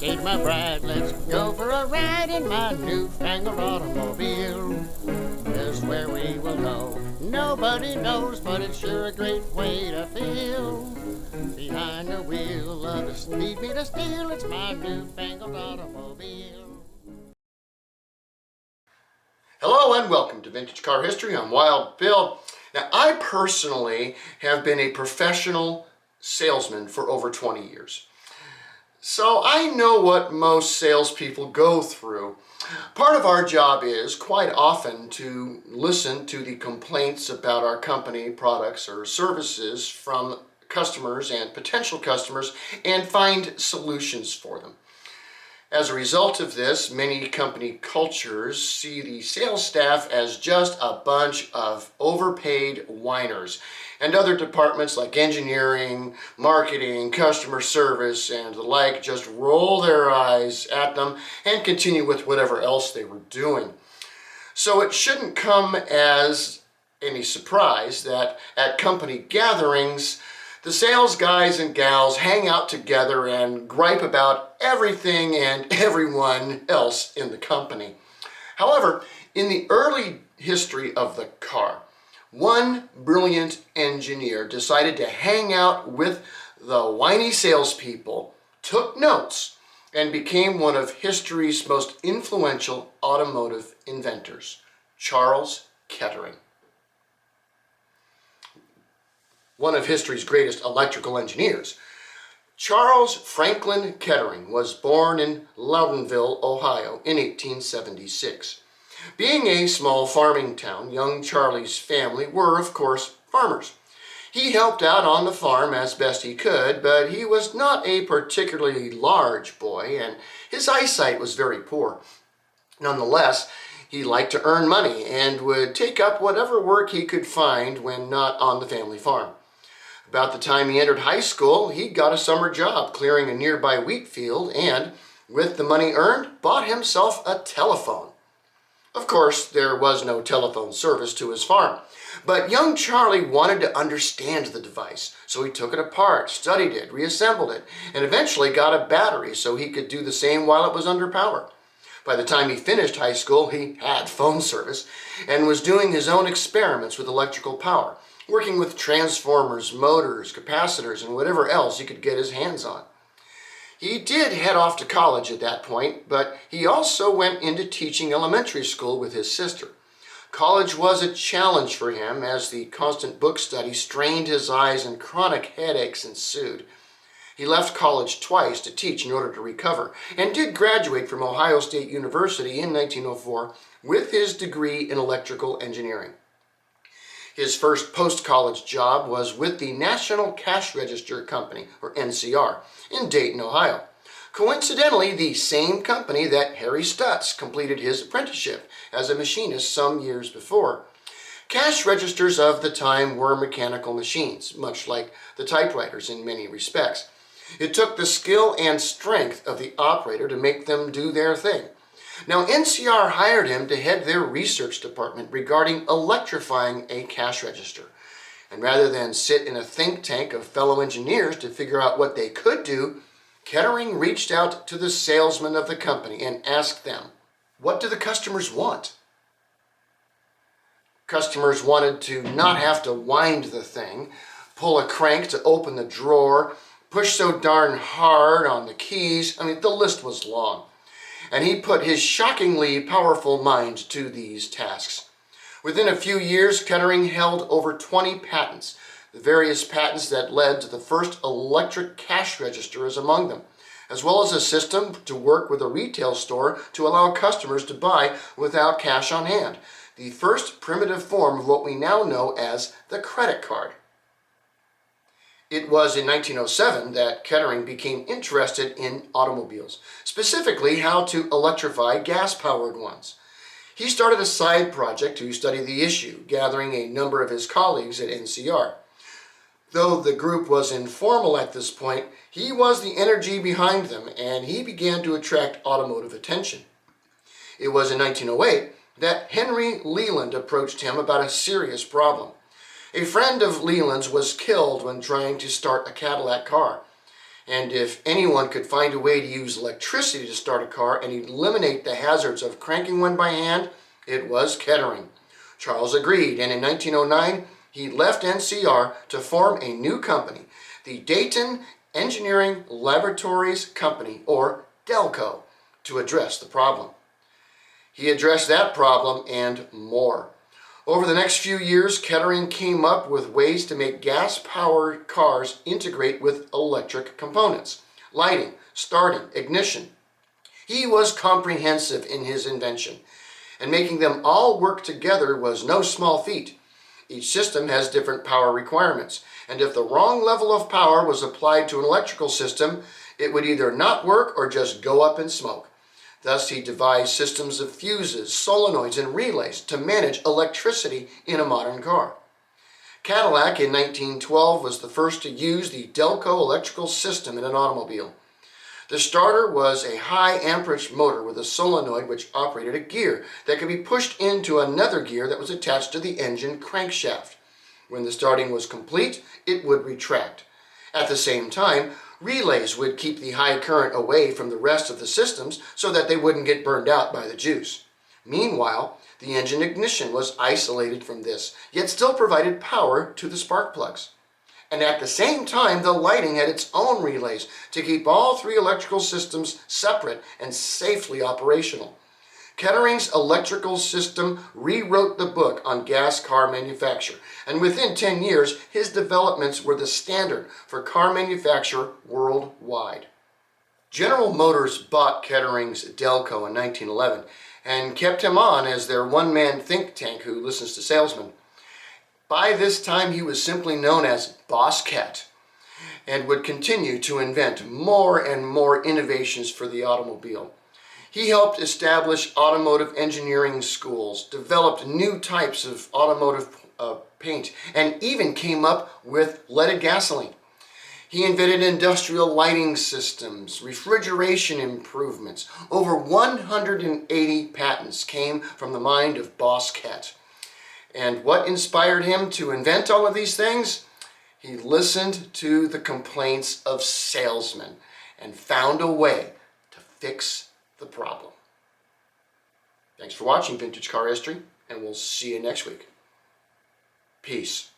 meet my bride. Let's go for a ride in my newfangled automobile. Just where we will go, nobody knows, but it's sure a great way to feel. Behind the wheel of the speed meter steel, it's my newfangled automobile. Hello and welcome to Vintage Car History. I'm Wild Bill. Now, I personally have been a professional salesman for over 20 years. So I know what most salespeople go through. Part of our job is quite often to listen to the complaints about our company, products, or services from customers and potential customers and find solutions for them. As a result of this, many company cultures see the sales staff as just a bunch of overpaid whiners, and other departments like engineering, marketing, customer service, and the like just roll their eyes at them and continue with whatever else they were doing. So it shouldn't come as any surprise that at company gatherings, the sales guys and gals hang out together and gripe about everything and everyone else in the company. However, in the early history of the car, one brilliant engineer decided to hang out with the whiny salespeople, took notes, and became one of history's most influential automotive inventors, Charles Kettering. One of history's greatest electrical engineers. Charles Franklin Kettering was born in Loudonville, Ohio in 1876. Being a small farming town, young Charlie's family were, of course, farmers. He helped out on the farm as best he could, but he was not a particularly large boy, and his eyesight was very poor. Nonetheless, he liked to earn money and would take up whatever work he could find when not on the family farm. About the time he entered high school, he got a summer job clearing a nearby wheat field and, with the money earned, bought himself a telephone. Of course, there was no telephone service to his farm, but young Charlie wanted to understand the device, so he took it apart, studied it, reassembled it, and eventually got a battery so he could do the same while it was under power. By the time he finished high school, he had phone service and was doing his own experiments with electrical power, working with transformers, motors, capacitors, and whatever else he could get his hands on. He did head off to college at that point, but he also went into teaching elementary school with his sister. College was a challenge for him as the constant book study strained his eyes and chronic headaches ensued. He left college twice to teach in order to recover, and did graduate from Ohio State University in 1904 with his degree in electrical engineering. His first post-college job was with the National Cash Register Company, or NCR, in Dayton, Ohio. Coincidentally, the same company that Harry Stutz completed his apprenticeship as a machinist some years before. Cash registers of the time were mechanical machines, much like the typewriters in many respects. It took the skill and strength of the operator to make them do their thing. Now, NCR hired him to head their research department regarding electrifying a cash register. And rather than sit in a think tank of fellow engineers to figure out what they could do, Kettering reached out to the salesmen of the company and asked them, what do the customers want? Customers wanted to not have to wind the thing, pull a crank to open the drawer, push so darn hard on the keys. The list was long. And he put his shockingly powerful mind to these tasks. Within a few years, Kettering held over 20 patents. The various patents that led to the first electric cash register is among them, as well as a system to work with a retail store to allow customers to buy without cash on hand, the first primitive form of what we now know as the credit card. It was in 1907 that Kettering became interested in automobiles, specifically how to electrify gas-powered ones. He started a side project to study the issue, gathering a number of his colleagues at NCR. Though the group was informal at this point, he was the energy behind them, and he began to attract automotive attention. It was in 1908 that Henry Leland approached him about a serious problem. A friend of Leland's was killed when trying to start a Cadillac car, And if anyone could find a way to use electricity to start a car and eliminate the hazards of cranking one by hand, it was Kettering. Charles agreed, and in 1909, he left NCR to form a new company, the Dayton Engineering Laboratories Company, or Delco, to address the problem. He addressed that problem and more. Over the next few years, Kettering came up with ways to make gas-powered cars integrate with electric components, lighting, starting, ignition. He was comprehensive in his invention, and making them all work together was no small feat. Each system has different power requirements, and if the wrong level of power was applied to an electrical system, it would either not work or just go up in smoke. Thus, he devised systems of fuses, solenoids, and relays to manage electricity in a modern car. Cadillac in 1912 was the first to use the Delco electrical system in an automobile. The starter was a high amperage motor with a solenoid which operated a gear that could be pushed into another gear that was attached to the engine crankshaft. When the starting was complete, it would retract. At the same time, relays would keep the high current away from the rest of the systems so that they wouldn't get burned out by the juice. Meanwhile, the engine ignition was isolated from this, yet still provided power to the spark plugs. And at the same time, the lighting had its own relays to keep all three electrical systems separate and safely operational. Kettering's electrical system rewrote the book on gas car manufacture, and within 10 years, his developments were the standard for car manufacture worldwide. General Motors bought Kettering's Delco in 1911 and kept him on as their one-man think tank who listens to salesmen. By this time, he was simply known as Boss Ket and would continue to invent more and more innovations for the automobile. He helped establish automotive engineering schools, developed new types of automotive paint, and even came up with leaded gasoline. He invented industrial lighting systems, refrigeration improvements. Over 180 patents came from the mind of Boss Ket. And what inspired him to invent all of these things? He listened to the complaints of salesmen and found a way to fix the problem. Thanks for watching Vintage Car History, and we'll see you next week. Peace.